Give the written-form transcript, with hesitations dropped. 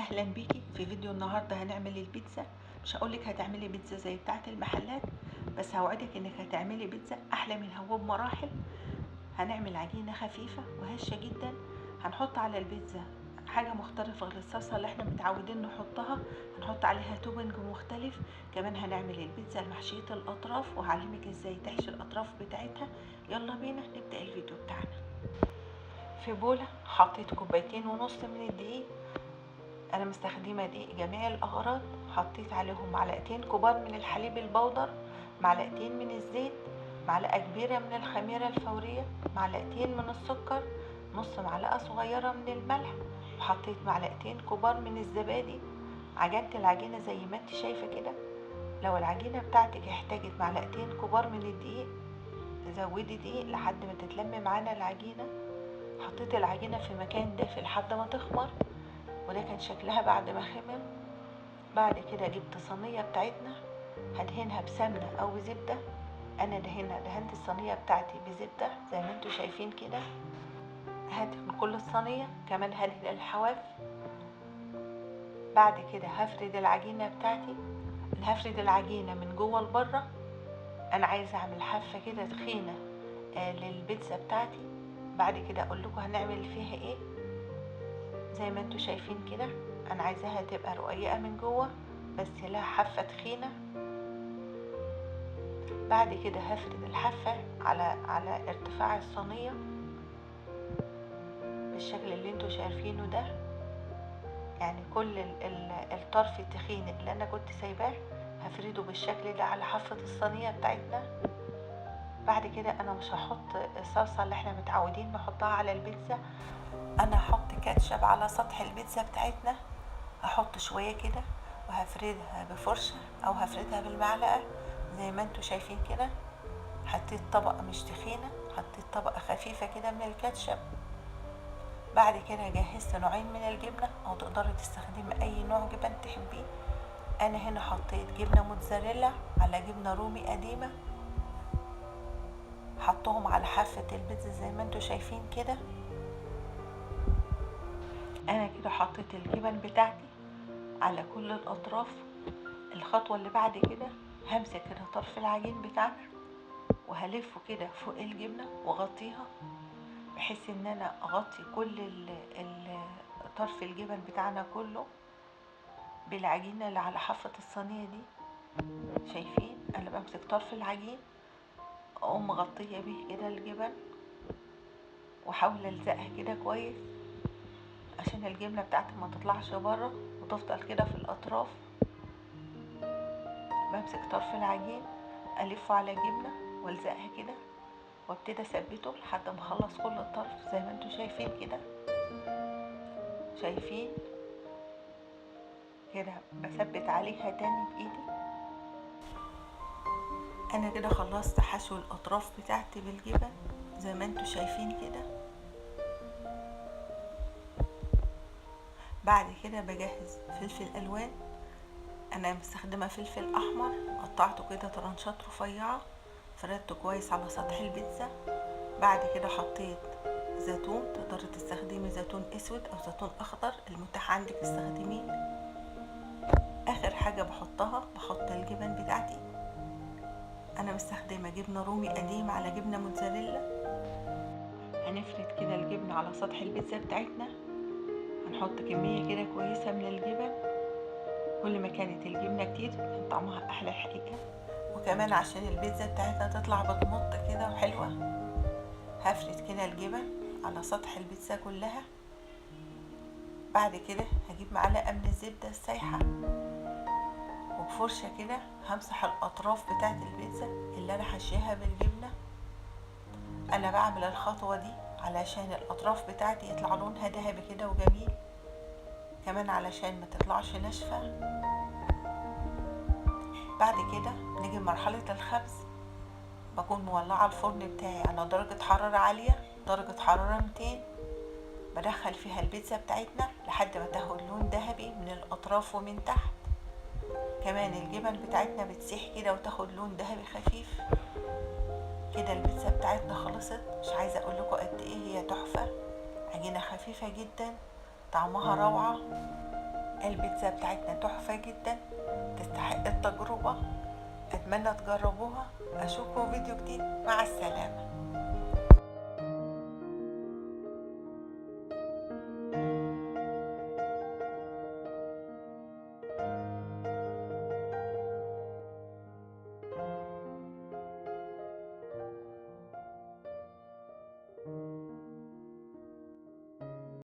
اهلا بيكي في فيديو. النهارده هنعمل البيتزا. مش هقولك هتعملي بيتزا زي بتاعه المحلات، بس هوعدك انك هتعملي بيتزا احلى من هو بمراحل. هنعمل عجينه خفيفه وهشه جدا. هنحط على البيتزا حاجه مختلفه غير الصلصه اللي احنا متعودين نحطها. هنحط عليها توبنج مختلف. كمان هنعمل البيتزا المحشيه الاطراف وهعلمك ازاي تحشي الاطراف بتاعتها. يلا بينا نبدا الفيديو بتاعنا. في بوله حطيت 2.5 كوباية من الدقيق. انا مستخدمه دقيق جميع الاغراض. حطيت عليهم 2 معلقة كبار من الحليب البودر، 2 معلقة من الزيت، معلقه كبيره من الخميره الفوريه، 2 معلقة من السكر، نص معلقه صغيره من الملح، وحطيت 2 معلقة كبار من الزبادي. عجنت العجينه زي ما انت شايفه كده. لو العجينه بتاعتك احتاجت 2 معلقة كبار من الدقيق، زودي دقيق لحد ما تتلم معانا العجينه. حطيت العجينه في مكان دافي لحد ما تخمر، وده كان شكلها بعد ما خمر. بعد كده جبت صينية بتاعتنا هدهنها بسمنة او بزبدة. انا دهنت الصينية بتاعتي بزبدة زي ما انتوا شايفين كده. هدهن كل الصينية، كمان هدهن الحواف. بعد كده هفرد العجينة بتاعتي. هفرد العجينة من جوه لبره. انا عايزة اعمل حافة كده تخينة للبيتزا بتاعتي. بعد كده اقول لكم هنعمل فيها ايه. زي ما انتوا شايفين كده، انا عايزاها تبقى رقيقة من جوه بس لها حافة تخينة. بعد كده هفرد الحافة على ارتفاع الصينية بالشكل اللي انتوا شايفينه ده. يعني كل الطرف التخين اللي انا كنت سايباه هفرده بالشكل ده على حافة الصينية بتاعتنا. بعد كده انا مش هحط الصلصة اللي احنا متعودين نحطها على البيتزا. انا هحط كاتشب على سطح البيتزا بتاعتنا. هحط شوية كده وهفردها بفرشة او هفردها بالمعلقة زي ما انتوا شايفين كده. حطيت طبقة مش تخينة، حطيت طبقة خفيفة كده من الكاتشب. بعد كده جهزت نوعين من الجبنة، او تقدري تستخدمي اي نوع جبن تحبيه. انا هنا حطيت جبنة موتزاريلا على جبنة رومي قديمة. حطهم على حافة البيتزا زي ما انتوا شايفين كده. انا كده حطيت الجبن بتاعتي على كل الاطراف. الخطوة اللي بعد كده همسك كده طرف العجين بتاعنا وهلفه كده فوق الجبنة واغطيها، بحيث ان انا اغطي كل طرف الجبن بتاعنا كله بالعجينة اللي على حافة الصينية دي. شايفين انا بمسك طرف العجين اقوم مغطية بيه كده الجبن واحاول الزقها كده كويس عشان الجبنة بتاعتي ما تطلعش بره وتفضل كده في الاطراف. بمسك طرف العجين الفه على الجبنة والزقها كده وابتدي اثبته لحد ما اخلص كل الطرف زي ما انتوا شايفين كده. شايفين كده بثبت عليها تاني بايدي. انا كده خلصت حشو الاطراف بتاعتي بالجبن زي ما انتوا شايفين كده. بعد كده بجهز فلفل الوان. انا مستخدمه فلفل احمر، قطعته كده طرنشات رفيعه، فردته كويس على سطح البيتزا. بعد كده حطيت زيتون، تقدري تستخدمي زيتون اسود او زيتون اخضر المتاح عندك استخدميه. اخر حاجه بحط الجبن بتاعتي. انا مستخدمه جبنه رومي قديم على جبنه موتزاريلا. هنفرد كده الجبنه على سطح البيتزا بتاعتنا. هنحط كميه كده كويسه من الجبن. كل ما كانت الجبنه كتير كان طعمها احلى الحقيقه، وكمان عشان البيتزا بتاعتنا تطلع بتمط كده وحلوه. هفرد كده الجبن على سطح البيتزا كلها. بعد كده هجيب معلقه من الزبده السايحه وبفرشة كده همسح الأطراف بتاعت البيتزا اللي أنا حشيها بالجبنة. أنا بعمل الخطوة دي علشان الأطراف بتاعتي يطلع لونها ذهبي كده وجميل، كمان علشان ما تطلعش ناشفة. بعد كده نيجي مرحلة الخبز. بكون مولعة الفرن بتاعي على درجة حرارة عالية، درجة حرارة 200. بدخل فيها البيتزا بتاعتنا لحد ما تاخد لون ذهبي من الأطراف ومن تحت. كمان الجبن بتاعتنا بتسيح كده وتاخد لون ذهبي خفيف كده. البيتزا بتاعتنا خلصت. مش عايزه اقول لكم قد ايه هي تحفه. عجينه خفيفه جدا، طعمها روعه. البيتزا بتاعتنا تحفة جدا، تستحق التجربة. أتمنى تجربوها. أشوفكم فيديو جديد، مع السلامة.